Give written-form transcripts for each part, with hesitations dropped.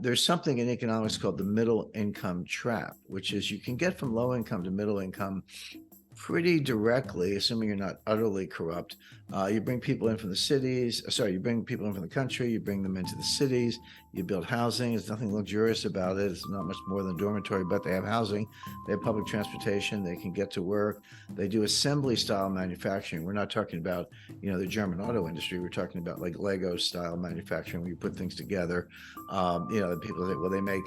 there's something in economics called the middle income trap, which is you can get from low income to middle income pretty directly, assuming you're not utterly corrupt. You bring people in from the cities, you bring people in from the country, you bring them into the cities, you build housing. There's nothing luxurious about it. It's not much more than a dormitory, but they have housing, they have public transportation, they can get to work. They do assembly style manufacturing. We're not talking about, the German auto industry. We're talking about like Lego style manufacturing where you put things together. People say, well, they make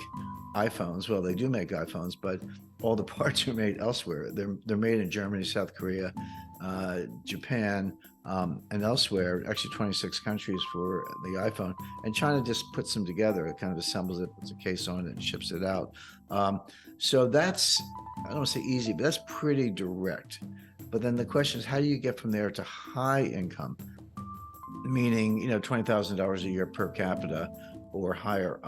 iPhones. Well, they do make iPhones, but all the parts are made elsewhere. They're made in Germany, South Korea, Japan, and elsewhere. Actually, 26 countries for the iPhone. And China just puts them together. It kind of assembles it, puts a case on it, and ships it out. So that's, I don't want to say easy, but that's pretty direct. But then the question is, how do you get from there to high income? Meaning, $20,000 a year per capita or higher.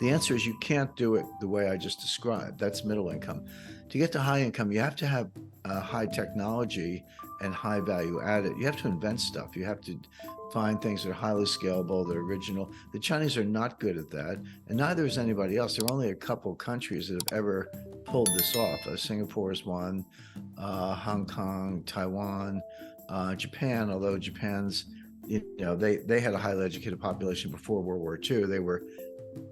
The answer is you can't do it the way I just described. That's middle income. To get to high income, you have to have high technology and high value added. You have to invent stuff. You have to find things that are highly scalable, that are original. The Chinese are not good at that, and neither is anybody else. There are only a couple countries that have ever pulled this off. Singapore is one, Hong Kong, Taiwan, Japan, although Japan's, they had a highly educated population before World War II. They were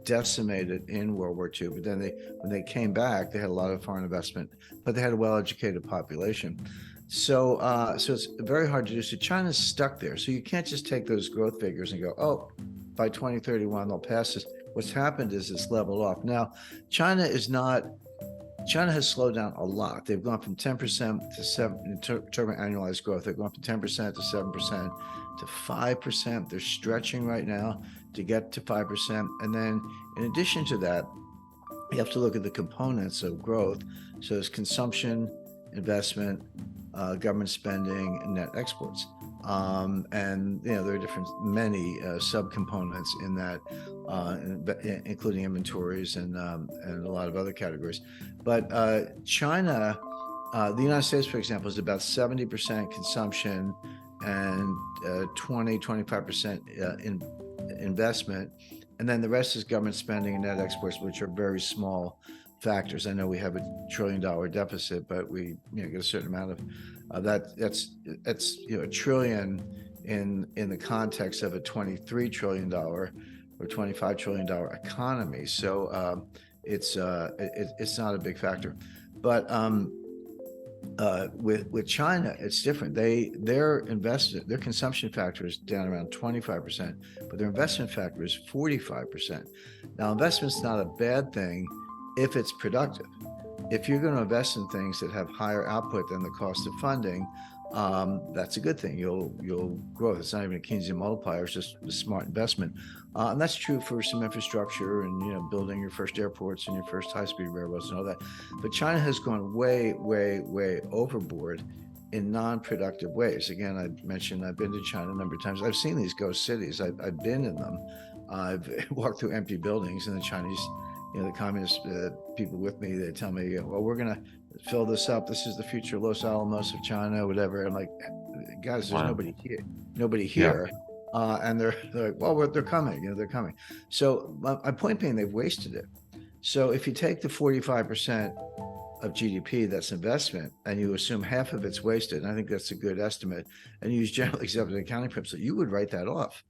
decimated in World War II, but then when they came back, they had a lot of foreign investment, but they had a well-educated population. So it's very hard to do. So China's stuck there. So you can't just take those growth figures and go, oh, by 2031 they'll pass this. What's happened is it's leveled off. Now, China has slowed down a lot. They've gone from 10% to 7% in terms of annualized growth. They've gone from 10% to 7% to 5%. They're stretching right now to get to 5%. And then in addition to that, you have to look at the components of growth. So there's consumption, investment, government spending, and net exports. And there are many subcomponents in that, including inventories and a lot of other categories. But China, the United States, for example, is about 70% consumption and 25% in investment, and then the rest is government spending and net exports, which are very small factors. I know we have $1 trillion deficit, but we get a certain amount of that. That's $1 trillion in the context of a $23 trillion or $25 trillion economy. So it's not a big factor, but with China, it's different. Their consumption factor is down around 25%, but their investment factor is 45%. Now, investment's not a bad thing if it's productive. If you're going to invest in things that have higher output than the cost of funding, that's a good thing. You'll grow. It's not even a Keynesian multiplier. It's just a smart investment, and that's true for some infrastructure and building your first airports and your first high-speed railroads and all that. But China has gone way, way, way overboard in non-productive ways. Again, I mentioned I've been to China a number of times. I've seen these ghost cities. I've been in them. I've walked through empty buildings, and the Chinese, the communist people with me, they tell me, well, we're going to fill this up. This is the future Los Alamos of China, whatever. I'm like, guys, there's nobody here. Yeah. And they're like, well, they're coming, they're coming. So my point being, they've wasted it. So if you take the 45% of GDP that's investment and you assume half of it's wasted, and I think that's a good estimate, and you use generally accepted accounting principles, you would write that off.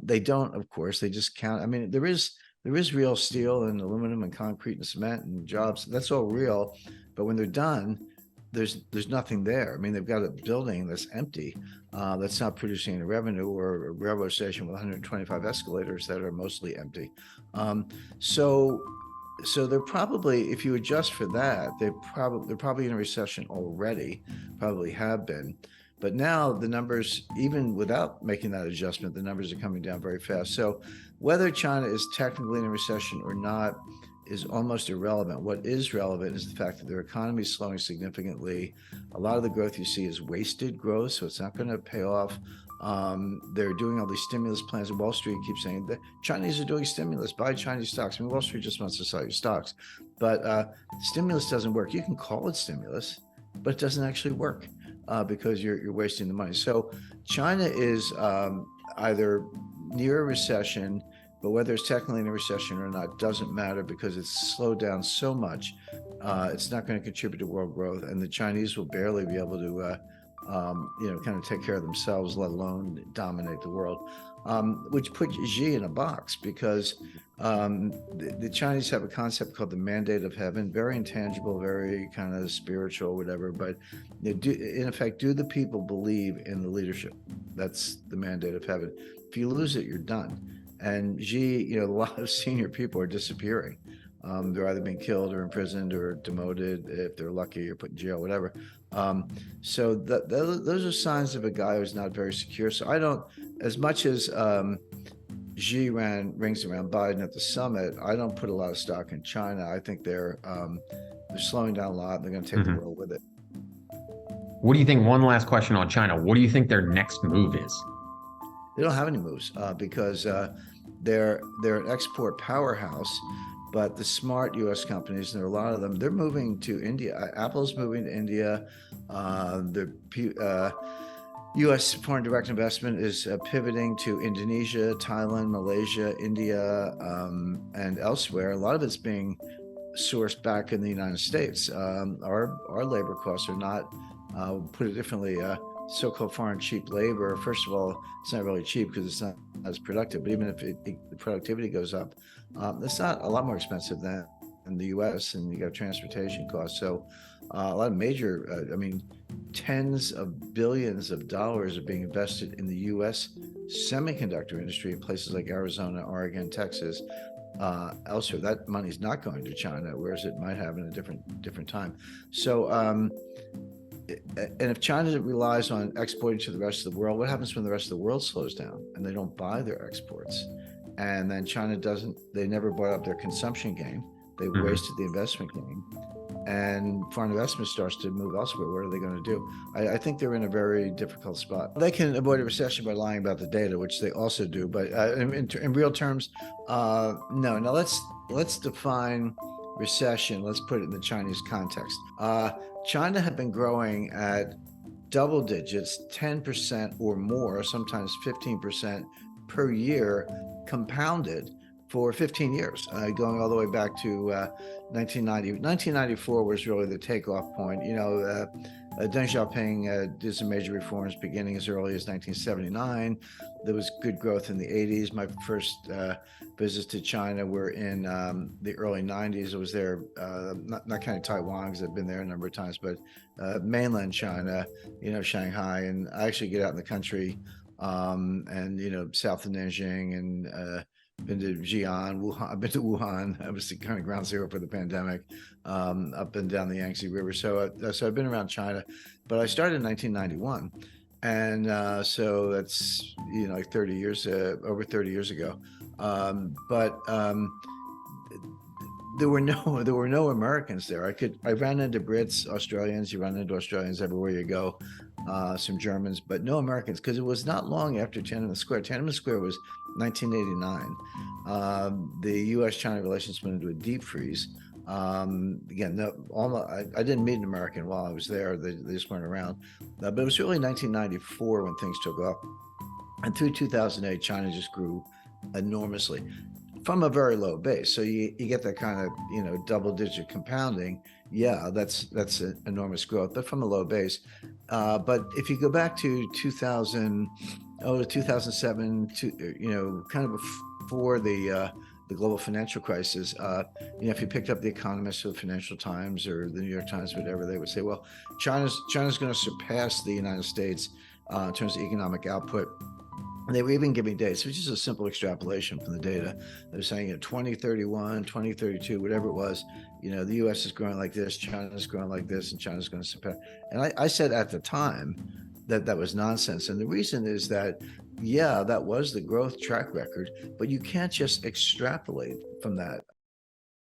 They don't, of course, they just count. I mean, there is real steel and aluminum and concrete and cement and jobs. That's all real. But when they're done, there's nothing there. I mean, they've got a building that's empty, that's not producing any revenue, or a railroad station with 125 escalators that are mostly empty. So they're probably, if you adjust for that, they're probably in a recession already, probably have been. But now the numbers, even without making that adjustment, the numbers are coming down very fast. So whether China is technically in a recession or not is almost irrelevant. What is relevant is the fact that their economy is slowing significantly. A lot of the growth you see is wasted growth, so it's not going to pay off. They're doing all these stimulus plans, and Wall Street keeps saying that Chinese are doing stimulus, buy Chinese stocks. I mean, Wall Street just wants to sell you stocks, but stimulus doesn't work. You can call it stimulus, but it doesn't actually work. Because you're wasting the money. So China is either near a recession, But whether it's technically in a recession or not doesn't matter, because it's slowed down so much. It's not going to contribute to world growth, and the Chinese will barely be able to, kind of take care of themselves, let alone dominate the world. Which puts Xi in a box, because the Chinese have a concept called the mandate of heaven, very intangible, very kind of spiritual, whatever. But in effect, do the people believe in the leadership? That's the mandate of heaven. If you lose it, you're done. And Xi, a lot of senior people are disappearing. They're either being killed or imprisoned or demoted, if they're lucky, or put in jail, whatever. So those are signs of a guy who's not very secure. So I don't, as much as Xi ran rings around Biden at the summit, I don't put a lot of stock in China. I think they're slowing down a lot. And they're going to take the world with it. What do you think? One last question on China. What do you think their next move is? They don't have any moves because they're an export powerhouse. But the smart U.S. companies, and there are a lot of them, they're moving to India. Apple's moving to India. The U.S. foreign direct investment is pivoting to Indonesia, Thailand, Malaysia, India, and elsewhere. A lot of it's being sourced back in the United States. Our labor costs are not, put it differently, so-called foreign cheap labor. First of all, it's not really cheap because it's not as productive. But even if the productivity goes up, it's not a lot more expensive than in the U.S. And you got transportation costs. So a lot of major, tens of billions of dollars are being invested in the U.S. semiconductor industry in places like Arizona, Oregon, Texas, elsewhere. That money's not going to China, whereas it might have in a different time. So. And if China relies on exporting to the rest of the world, what happens when the rest of the world slows down and they don't buy their exports? And then China they never brought up their consumption game. They wasted the investment game. And foreign investment starts to move elsewhere. What are they going to do? I think they're in a very difficult spot. They can avoid a recession by lying about the data, which they also do. But in real terms, no. Now let's define recession. Let's put it in the Chinese context. China had been growing at double digits, 10% or more, sometimes 15% per year, compounded for 15 years, going all the way back to 1990. 1994 was really the takeoff point. Deng Xiaoping did some major reforms beginning as early as 1979. There was good growth in the 80s. My first visits to China were in the early 90s. I was there, not counting Taiwan, because I've been there a number of times, but mainland China, Shanghai. And I actually get out in the country and, south of Nanjing, and been to Xi'an, Wuhan. I've been to Wuhan. I was kind of ground zero for the pandemic, up and down the Yangtze River. So I've been around China, but I started in 1991. And so that's, like 30 years, over 30 years ago. But there were no Americans there. I ran into Brits, Australians. You run into Australians everywhere you go. Some Germans, but no Americans, because it was not long after Tiananmen Square. Tiananmen Square was 1989. The U.S.-China relations went into a deep freeze. Again, I didn't meet an American while I was there. They just weren't around. But it was really 1994 when things took off. And through 2008, China just grew enormously from a very low base. So you get that kind of, double-digit compounding. Yeah, that's an enormous growth, but from a low base. But if you go back to 2007, kind of before the global financial crisis, if you picked up the Economist or the Financial Times or the New York Times, whatever, they would say, well, China's going to surpass the United States in terms of economic output. And they were even giving dates, which is a simple extrapolation from the data. They were saying 2031, 2032, whatever it was, the U.S. is growing like this, China's growing like this, and China's going to surpass. And I said at the time that was nonsense. And the reason is that, yeah, that was the growth track record, but you can't just extrapolate from that.